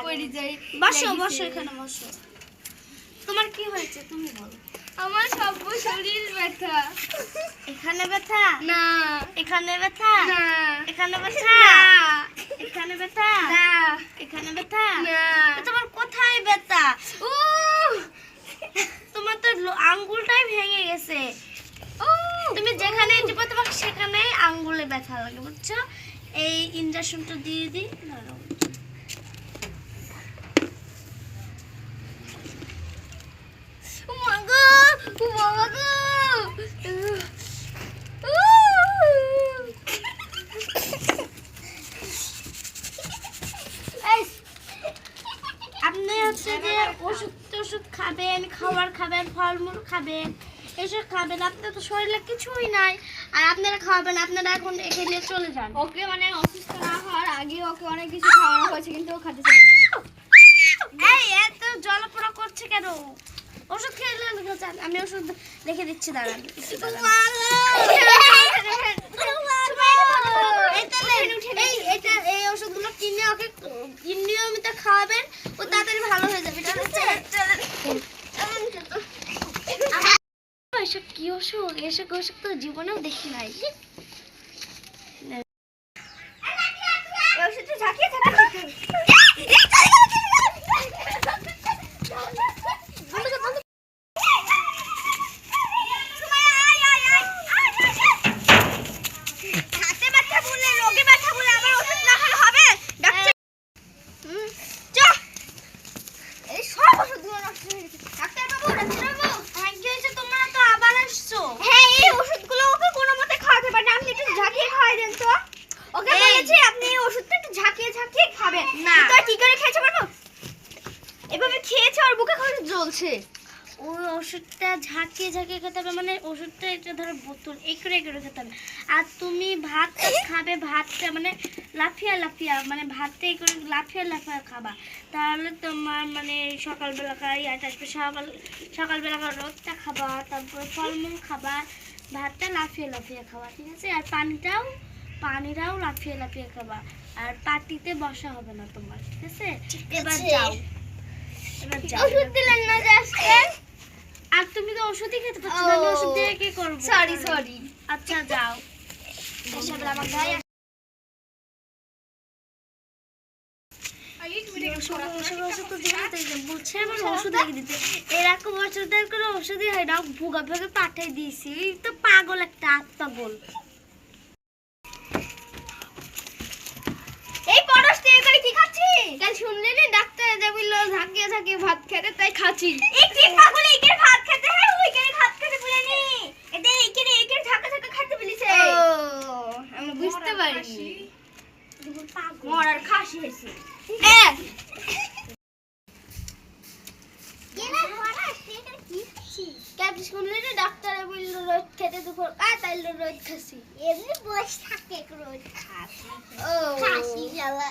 পড়ে যাই। বসো বসো, এখানে বসো। তোমার কি হয়েছে তুমি বলো। আমার সব শরীর ব্যথা। এখানে ব্যথা না, এখানে ব্যথা না, এখানে ব্যথা না, এখানে ব্যথা না, এখানে ব্যথা না। তোমার কোথায় ব্যথা? উহ, তোমার তো আঙ্গুলটাই ভেঙে গেছে। তুমি যেখানে টিপো তোমাকে সেখানে আঙ্গুলে ব্যথা লাগে, বুঝছো? এই ইনজেকশনটা দিয়ে দিই। দাঁড়াও। ও মা গো, ও বাবা গো। এই, আপনি হচ্ছে যে ওষুধ টষুধ খাবেন, খাবার খাবেন, ফলমূল খাবেন, এসব খাবেন। আপনার তো শরীরে কিছুই নাই, আর আপনারা খাওয়াবেন। আপনারা এখন এখানে চলে যান। ওকে মানে অসুস্থ না হওয়ার আগে ওকে অনেক কিছু খাওয়ানো হয়েছে কিন্তু ও খেতে চায় না। এই এত জলপড়া করছে কেন? ওষুধ খেয়ে যান, আমি ওষুধ লিখে দিচ্ছি, দাঁড়ান একটু দাঁড়ান। এই ওষুধগুলো কিনে ওকে নিয়মিত খাওয়াবেন, ও তাড়াতাড়ি ভালো হয়ে যাবে। এসব কি অসুখ? এসব অসুখ তো জীবনেও দেখি নাই। ওষুধটা ঝাঁকিয়ে থাকে। ওই ওষুধটা ঝাঁকিয়ে ঝাঁকিয়ে খেতে হবে, মানে ওষুধটা এটা ধরো বোতল এঁকড়ে এঁকড়ে খেতে হবে। আর তুমি ভাতটা খাবে, ভাতটা মানে লাফিয়া লাফিয়া, মানে ভাতটা করে লাফিয়া লাফিয়া খাবা, তাহলে তোমার মানে সকালবেলাকার ইয়াটা আসবে। সকালবেলাকার রোদটা খাবা, তারপর ফলমূল খাবা, ভাতটা লাফিয়ে লাফিয়ে খাবা, ঠিক আছে? আর পানিটাও লাফিয়ে লাফিয়ে খাবা। আর পাটিতে বসা হবে না তোমার, ঠিক আছে? এবার যাও, এবার যাও। ওষুধ দিলেন না যে আজকে? আর তুমি তো ওষুধই খেতে পারছো না, আমি ওষুধ দিয়ে কি করব? সরি। আচ্ছা যাও। এসব আমার গায়ে ওষুধ তো দিতে বলছে, আবার ওষুধ লাগিয়ে দিতে। এরকম ওষুধের কোনো ওষুধই হয় না, ভুগা ভুগে পাঠিয়ে দিয়েছি। এই তো পাগল একটা আত্মাগল। এই পরশ তুই এখানে কি খাচ্ছিস? কাল শুনলি না ডাক্তার যা বললো ঝাঁকিয়ে ঝাঁকিয়ে ভাত খেতে, তাই খাচ্ছি। এই কি পাগল, একের ভাত খেতে হয়, ওই কেন ভাত খেতে বলেনি? এটা একের ঝাঁকা ঝাঁকা খেতে বলেছে। ও আমি বুঝতে পারিনি। মরার খাসি হয়েছে। শুনলি না ডাক্তার বললো রোজ খেতে দুপুর তাই রোজ খাসি। এমনি বসে থাকে রোজ খাসি। ও খাসি জ্বালা।